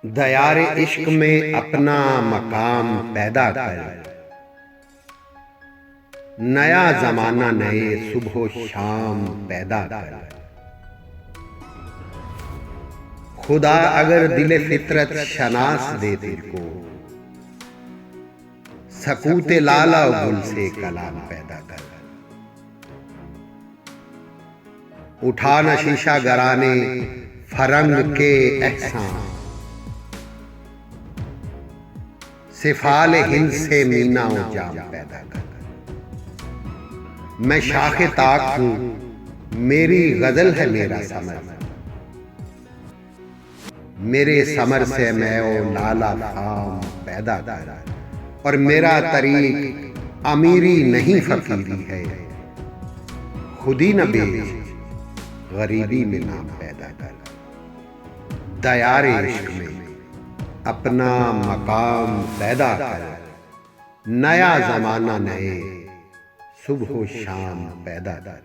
दयारे इश्क में अपना मकाम पैदा कर, नया जमाना नए सुबह शाम पैदा कर। खुदा अगर दिल फितरत शनास दे दिल को, सकूते लाला गुल से कलाम पैदा कर। उठा न शीशा गराने फरंग के एहसान, सिफाल हिंद से मीना और जाम पैदा कर। मैं शाखे ताक हूं, मेरी गजल है मेरा समर, मेरे समर से मैं ओ लाला फाम पैदा कर। और मेरा तरीक अमीरी नहीं फकीरी है, खुदी न बेच गरीबी में नाम पैदा कर। दयारे इश्क में अपना मकाम पैदा कर, नया जमाना नए सुबह शाम पैदा कर।